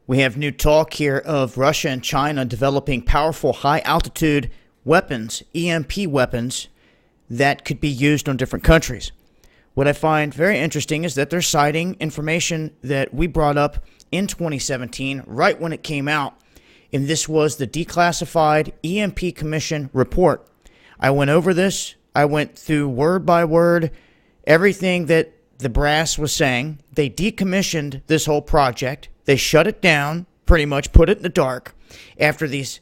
We have new talk here of Russia and China developing powerful high-altitude weapons, EMP weapons, that could be used on different countries. What I find very interesting is that they're citing information that we brought up in 2017, right when it came out, and this was the Declassified EMP Commission report. I went over this. I went through word by word everything that the brass was saying. They decommissioned this whole project. They shut it down, pretty much put it in the dark, after these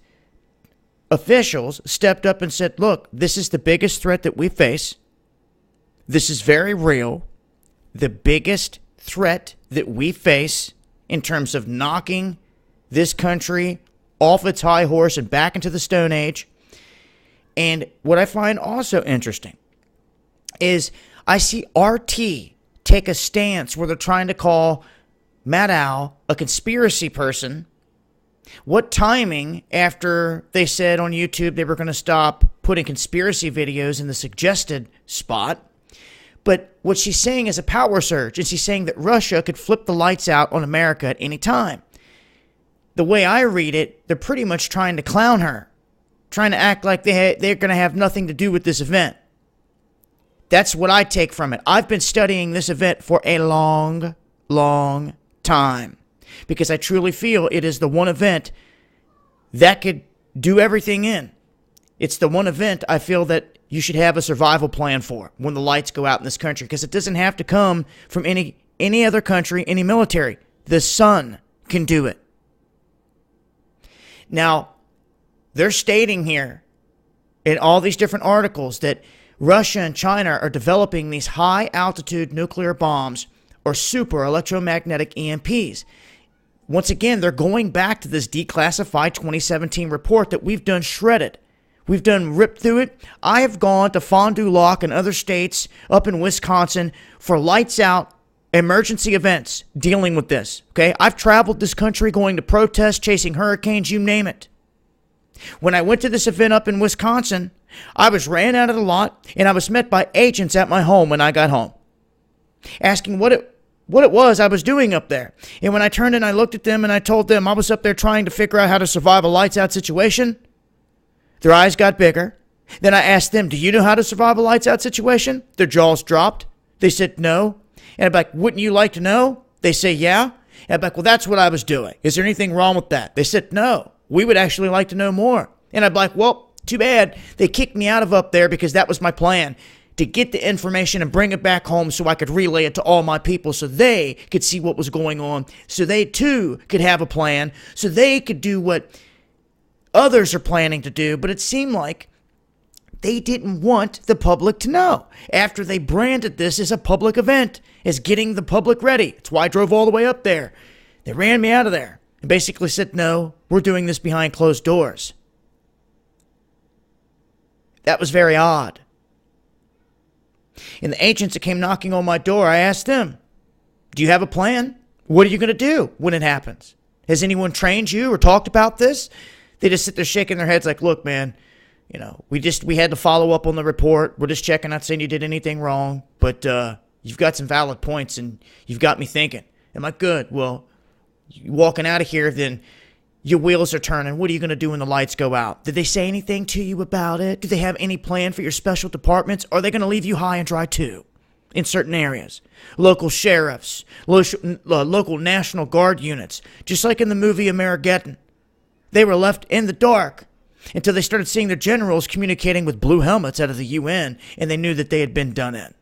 officials stepped up and said, look, this is the biggest threat that we face. This is very real. The biggest threat that we face in terms of knocking this country off its high horse and back into the Stone Age. And what I find also interesting is I see RT take a stance where they're trying to call Maddow a conspiracy person. What timing after they said on YouTube they were going to stop putting conspiracy videos in the suggested spot. But what she's saying is a power surge, and she's saying that Russia could flip the lights out on America at any time. The way I read it, they're pretty much trying to clown her, trying to act like they're going to have nothing to do with this event. That's what I take from it. I've been studying this event for a long, long time because I truly feel it is the one event that could do everything in. It's the one event I feel that you should have a survival plan for when the lights go out in this country, because it doesn't have to come from any other country, any military. The sun can do it. Now, they're stating here in all these different articles that Russia and China are developing these high-altitude nuclear bombs or super electromagnetic EMPs. Once again, they're going back to this declassified 2017 report that we've done shredded. We've done ripped through it. I have gone to Fond du Lac and other states up in Wisconsin for lights-out emergency events dealing with this. Okay, I've traveled this country going to protests, chasing hurricanes, you name it. When I went to this event up in Wisconsin, I was ran out of the lot, and I was met by agents at my home when I got home, asking what it was I was doing up there. And when I turned and I looked at them and I told them I was up there trying to figure out how to survive a lights-out situation, their eyes got bigger. Then I asked them, do you know how to survive a lights-out situation? Their jaws dropped. They said no. And I'm like, wouldn't you like to know? They say, yeah. And I'm like, well, that's what I was doing. Is there anything wrong with that? They said, no. We would actually like to know more. And I'm like, well, too bad. They kicked me out of up there because that was my plan, to get the information and bring it back home so I could relay it to all my people so they could see what was going on, so they too could have a plan, so they could do what others are planning to do. But it seemed like they didn't want the public to know after they branded this as a public event, as getting the public ready. That's why I drove all the way up there. They ran me out of there and basically said, no, we're doing this behind closed doors. That was very odd. And the agents that came knocking on my door, I asked them, do you have a plan? What are you going to do when it happens? Has anyone trained you or talked about this? They just sit there shaking their heads like, look, man, you know, we had to follow up on the report. We're just checking, not saying you did anything wrong, but you've got some valid points and you've got me thinking. I'm like, good. Well, you walking out of here, then your wheels are turning. What are you going to do when the lights go out? Did they say anything to you about it? Do they have any plan for your special departments? Are they going to leave you high and dry too in certain areas? Local sheriffs, local National Guard units, just like in the movie Amerigeddon. They were left in the dark until they started seeing their generals communicating with blue helmets out of the UN, and they knew that they had been done in.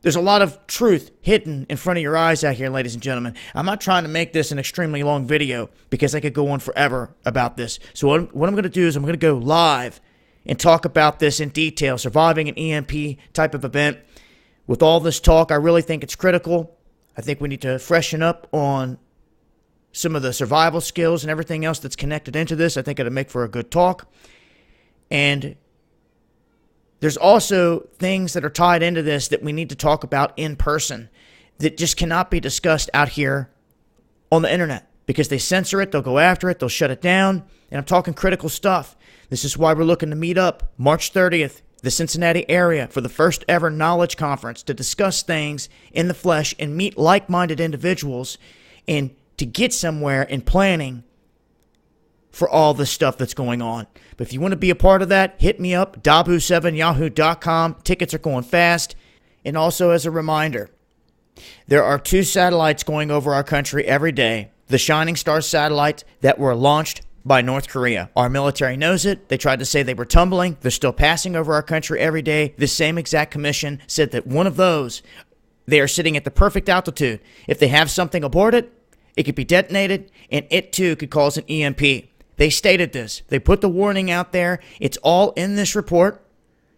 There's a lot of truth hidden in front of your eyes out here, ladies and gentlemen. I'm not trying to make this an extremely long video because I could go on forever about this. So what I'm going to do is I'm going to go live and talk about this in detail, surviving an EMP type of event. With all this talk, I really think it's critical. I think we need to freshen up on some of the survival skills and everything else that's connected into this. I think it'll make for a good talk. And there's also things that are tied into this that we need to talk about in person that just cannot be discussed out here on the internet because they censor it, they'll go after it, they'll shut it down, and I'm talking critical stuff. This is why we're looking to meet up March 30th, the Cincinnati area, for the first ever knowledge conference to discuss things in the flesh and meet like-minded individuals and to get somewhere in planning for all the stuff that's going on. But if you want to be a part of that, hit me up, dabu7yahoo.com. Tickets are going fast. And also as a reminder, there are 2 satellites going over our country every day. The Shining Star satellites that were launched by North Korea. Our military knows it. They tried to say they were tumbling. They're still passing over our country every day. This same exact commission said that one of those, they are sitting at the perfect altitude. If they have something aboard it, it could be detonated, and it too could cause an EMP. They stated this. They put the warning out there. It's all in this report,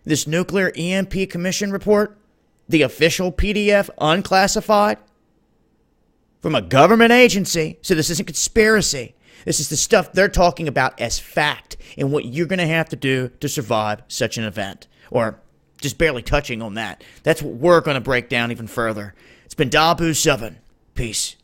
this Nuclear EMP Commission report, the official PDF, unclassified, from a government agency. So this isn't conspiracy. This is the stuff they're talking about as fact and what you're going to have to do to survive such an event. Or just barely touching on that. That's what we're going to break down even further. It's been Dabu7. Peace.